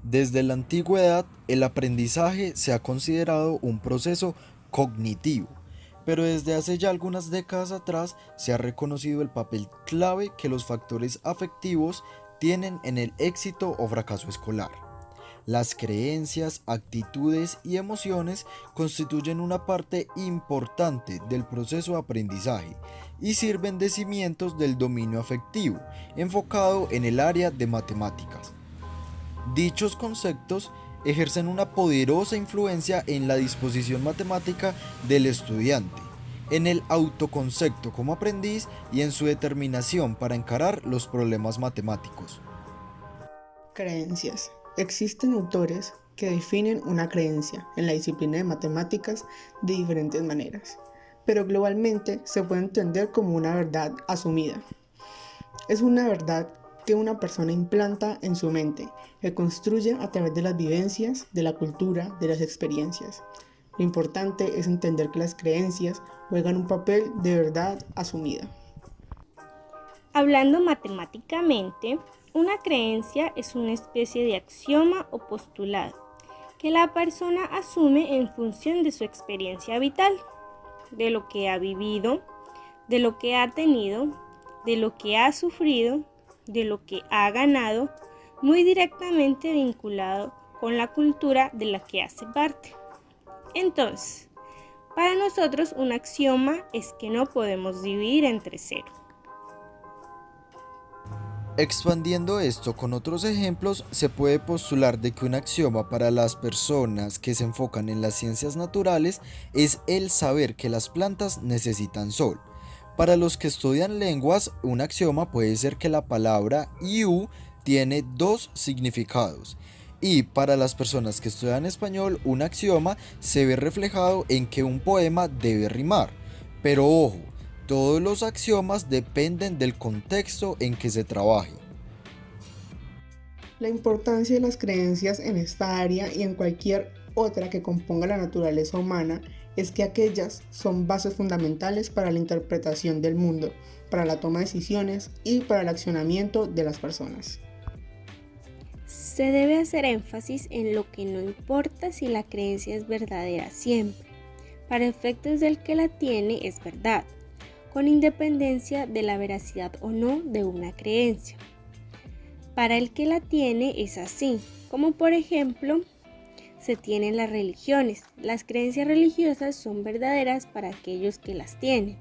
Desde la antigüedad, el aprendizaje se ha considerado un proceso cognitivo, pero desde hace ya algunas décadas atrás se ha reconocido el papel clave que los factores afectivos tienen en el éxito o fracaso escolar. Las creencias, actitudes y emociones constituyen una parte importante del proceso de aprendizaje y sirven de cimientos del dominio afectivo, enfocado en el área de matemáticas. Dichos conceptos ejercen una poderosa influencia en la disposición matemática del estudiante, en el autoconcepto como aprendiz y en su determinación para encarar los problemas matemáticos. Creencias. Existen autores que definen una creencia en la disciplina de matemáticas de diferentes maneras, pero globalmente se puede entender como una verdad asumida. Es una verdad que una persona implanta en su mente, que construye a través de las vivencias, de la cultura, de las experiencias. Lo importante es entender que las creencias juegan un papel de verdad asumida. Hablando matemáticamente, una creencia es una especie de axioma o postulado que la persona asume en función de su experiencia vital, de lo que ha vivido, de lo que ha tenido, de lo que ha sufrido, de lo que ha ganado, muy directamente vinculado con la cultura de la que hace parte. Entonces, para nosotros un axioma es que no podemos dividir entre cero. Expandiendo esto con otros ejemplos, se puede postular de que un axioma para las personas que se enfocan en las ciencias naturales es el saber que las plantas necesitan sol. Para los que estudian lenguas, un axioma puede ser que la palabra iu tiene dos significados. Y para las personas que estudian español, un axioma se ve reflejado en que un poema debe rimar. Pero ojo, todos los axiomas dependen del contexto en que se trabaje. La importancia de las creencias en esta área y en cualquier otra que componga la naturaleza humana es que aquellas son bases fundamentales para la interpretación del mundo, para la toma de decisiones y para el accionamiento de las personas. Se debe hacer énfasis en lo que no importa si la creencia es verdadera siempre. Para efectos del que la tiene es verdad, con independencia de la veracidad o no de una creencia. Para el que la tiene es así, como por ejemplo se tienen las religiones. Las creencias religiosas son verdaderas para aquellos que las tienen.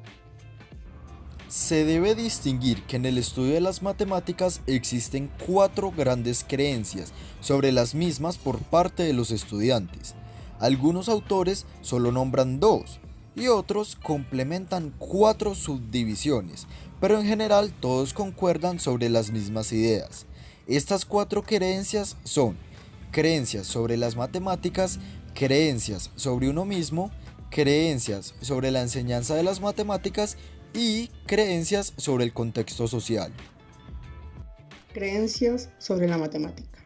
Se debe distinguir que en el estudio de las matemáticas existen cuatro grandes creencias sobre las mismas por parte de los estudiantes. Algunos autores solo nombran dos y otros complementan cuatro subdivisiones, pero en general todos concuerdan sobre las mismas ideas. Estas cuatro creencias son creencias sobre las matemáticas, creencias sobre uno mismo, creencias sobre la enseñanza de las matemáticas y creencias sobre el contexto social. Creencias sobre la matemática,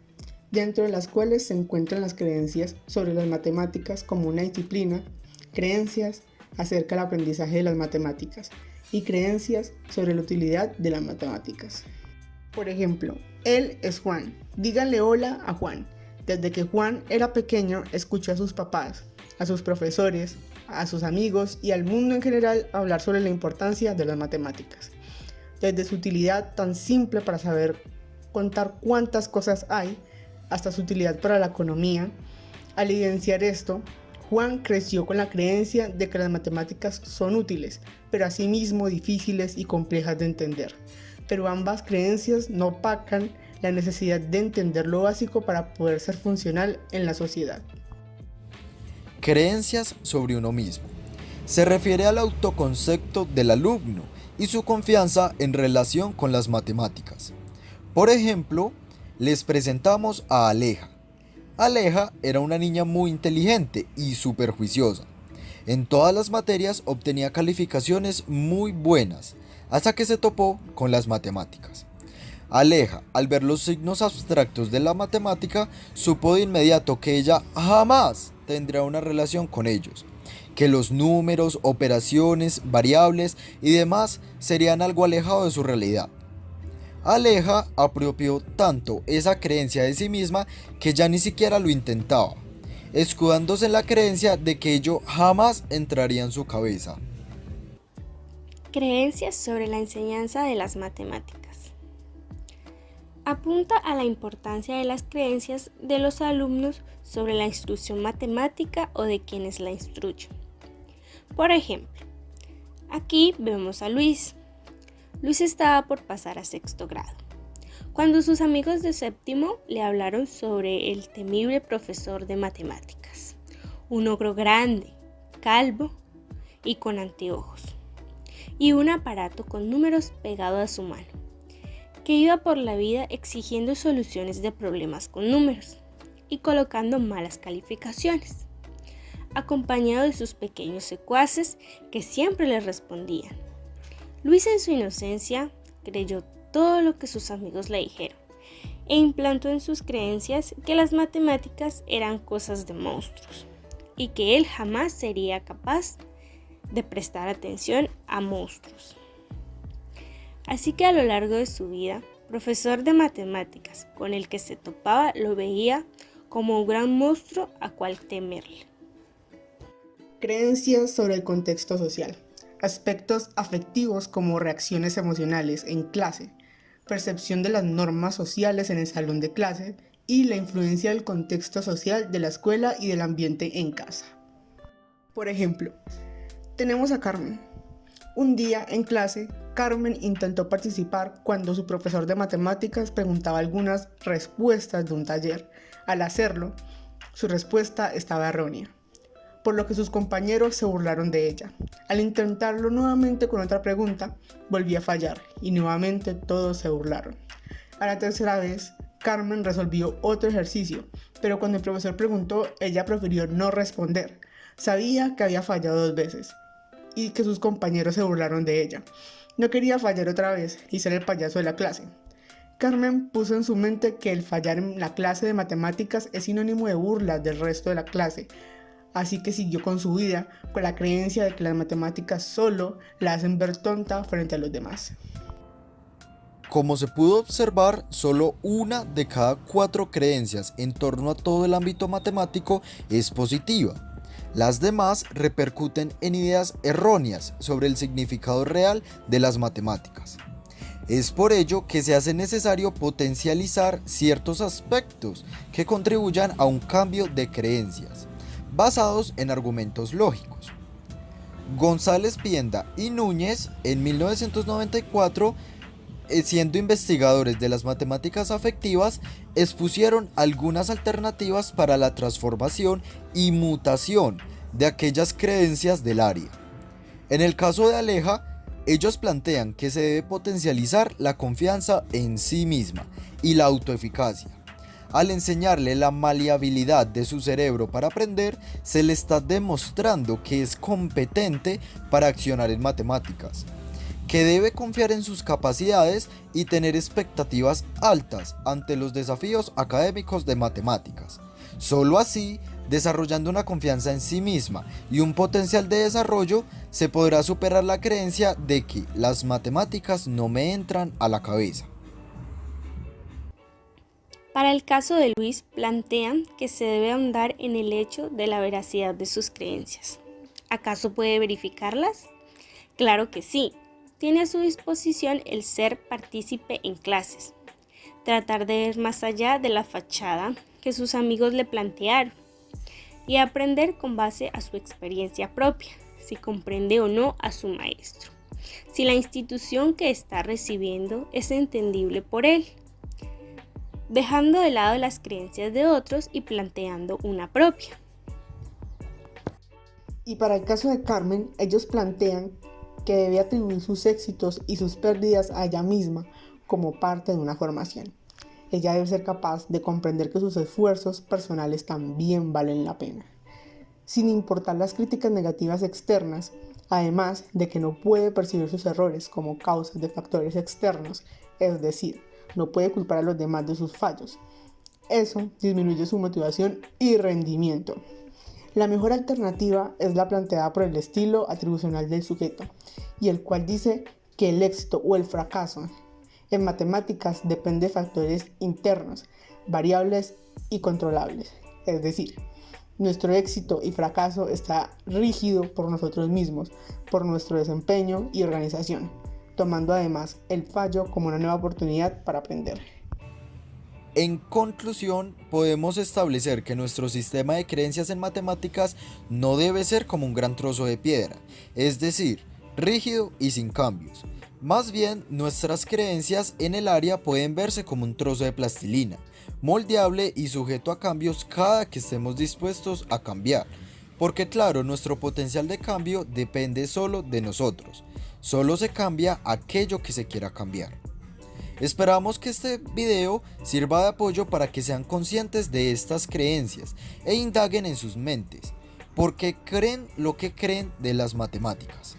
dentro de las cuales se encuentran las creencias sobre las matemáticas como una disciplina, creencias acerca del aprendizaje de las matemáticas y creencias sobre la utilidad de las matemáticas. Por ejemplo, él es Juan. Díganle hola a Juan. Desde que Juan era pequeño, escuchó a sus papás, a sus profesores, a sus amigos y al mundo en general hablar sobre la importancia de las matemáticas. Desde su utilidad tan simple para saber contar cuántas cosas hay, hasta su utilidad para la economía. Al evidenciar esto, Juan creció con la creencia de que las matemáticas son útiles, pero asimismo difíciles y complejas de entender. Pero ambas creencias no opacan la necesidad de entender lo básico para poder ser funcional en la sociedad. Creencias sobre uno mismo. Se refiere al autoconcepto del alumno y su confianza en relación con las matemáticas. Por ejemplo, les presentamos a Aleja. Aleja era una niña muy inteligente y súper juiciosa. En todas las materias obtenía calificaciones muy buenas, hasta que se topó con las matemáticas. Aleja, al ver los signos abstractos de la matemática, supo de inmediato que ella jamás tendría una relación con ellos, que los números, operaciones, variables y demás serían algo alejado de su realidad. Aleja apropió tanto esa creencia de sí misma que ya ni siquiera lo intentaba, escudándose en la creencia de que ello jamás entraría en su cabeza. Creencias sobre la enseñanza de las matemáticas. Apunta a la importancia de las creencias de los alumnos sobre la instrucción matemática o de quienes la instruyen. Por ejemplo, aquí vemos a Luis. Luis estaba por pasar a sexto grado, cuando sus amigos de séptimo le hablaron sobre el temible profesor de matemáticas, un ogro grande, calvo y con anteojos, y un aparato con números pegado a su mano, que iba por la vida exigiendo soluciones de problemas con números y colocando malas calificaciones, acompañado de sus pequeños secuaces que siempre le respondían. Luis, en su inocencia, creyó todo lo que sus amigos le dijeron e implantó en sus creencias que las matemáticas eran cosas de monstruos y que él jamás sería capaz de prestar atención a monstruos. Así que a lo largo de su vida, profesor de matemáticas con el que se topaba lo veía como un gran monstruo a cual temerle. Creencias sobre el contexto social. Aspectos afectivos como reacciones emocionales en clase, percepción de las normas sociales en el salón de clase y la influencia del contexto social de la escuela y del ambiente en casa. Por ejemplo, tenemos a Carmen. Un día en clase, Carmen intentó participar cuando su profesor de matemáticas preguntaba algunas respuestas de un taller. Al hacerlo, su respuesta estaba errónea, por lo que sus compañeros se burlaron de ella. Al intentarlo nuevamente con otra pregunta, volvió a fallar y nuevamente todos se burlaron. A la tercera vez, Carmen resolvió otro ejercicio, pero cuando el profesor preguntó, ella prefirió no responder. Sabía que había fallado 2 veces y que sus compañeros se burlaron de ella. No quería fallar otra vez y ser el payaso de la clase. Carmen puso en su mente que el fallar en la clase de matemáticas es sinónimo de burlas del resto de la clase, así que siguió con su vida con la creencia de que las matemáticas solo la hacen ver tonta frente a los demás. Como se pudo observar, solo una de cada 4 creencias en torno a todo el ámbito matemático es positiva. Las demás repercuten en ideas erróneas sobre el significado real de las matemáticas. Es por ello que se hace necesario potencializar ciertos aspectos que contribuyan a un cambio de creencias, basados en argumentos lógicos. González Pienda y Núñez, en 1994, siendo investigadores de las matemáticas afectivas, expusieron algunas alternativas para la transformación y mutación de aquellas creencias del área. En el caso de Aleja, ellos plantean que se debe potencializar la confianza en sí misma y la autoeficacia. Al enseñarle la maleabilidad de su cerebro para aprender, se le está demostrando que es competente para accionar en matemáticas, que debe confiar en sus capacidades y tener expectativas altas ante los desafíos académicos de matemáticas. Solo así, desarrollando una confianza en sí misma y un potencial de desarrollo, se podrá superar la creencia de que las matemáticas no me entran a la cabeza. Para el caso de Luis, plantean que se debe ahondar en el hecho de la veracidad de sus creencias. ¿Acaso puede verificarlas? Claro que sí. Tiene a su disposición el ser partícipe en clases, tratar de ver más allá de la fachada que sus amigos le plantearon y aprender con base a su experiencia propia, si comprende o no a su maestro, si la institución que está recibiendo es entendible por él, dejando de lado las creencias de otros y planteando una propia. Y para el caso de Carmen, ellos plantean que debe atribuir sus éxitos y sus pérdidas a ella misma como parte de una formación. Ella debe ser capaz de comprender que sus esfuerzos personales también valen la pena, sin importar las críticas negativas externas, además de que no puede percibir sus errores como causas de factores externos, es decir, no puede culpar a los demás de sus fallos. Eso disminuye su motivación y rendimiento. La mejor alternativa es la planteada por el estilo atribucional del sujeto, y el cual dice que el éxito o el fracaso En matemáticas depende de factores internos, variables y controlables. Es decir, nuestro éxito y fracaso está rígido por nosotros mismos, por nuestro desempeño y organización, tomando además el fallo como una nueva oportunidad para aprender. En conclusión, podemos establecer que nuestro sistema de creencias en matemáticas no debe ser como un gran trozo de piedra, es decir, rígido y sin cambios. Más bien, nuestras creencias en el área pueden verse como un trozo de plastilina, moldeable y sujeto a cambios cada que estemos dispuestos a cambiar. Porque claro, nuestro potencial de cambio depende solo de nosotros. Solo se cambia aquello que se quiera cambiar. Esperamos que este video sirva de apoyo para que sean conscientes de estas creencias e indaguen en sus mentes, porque creen lo que creen de las matemáticas.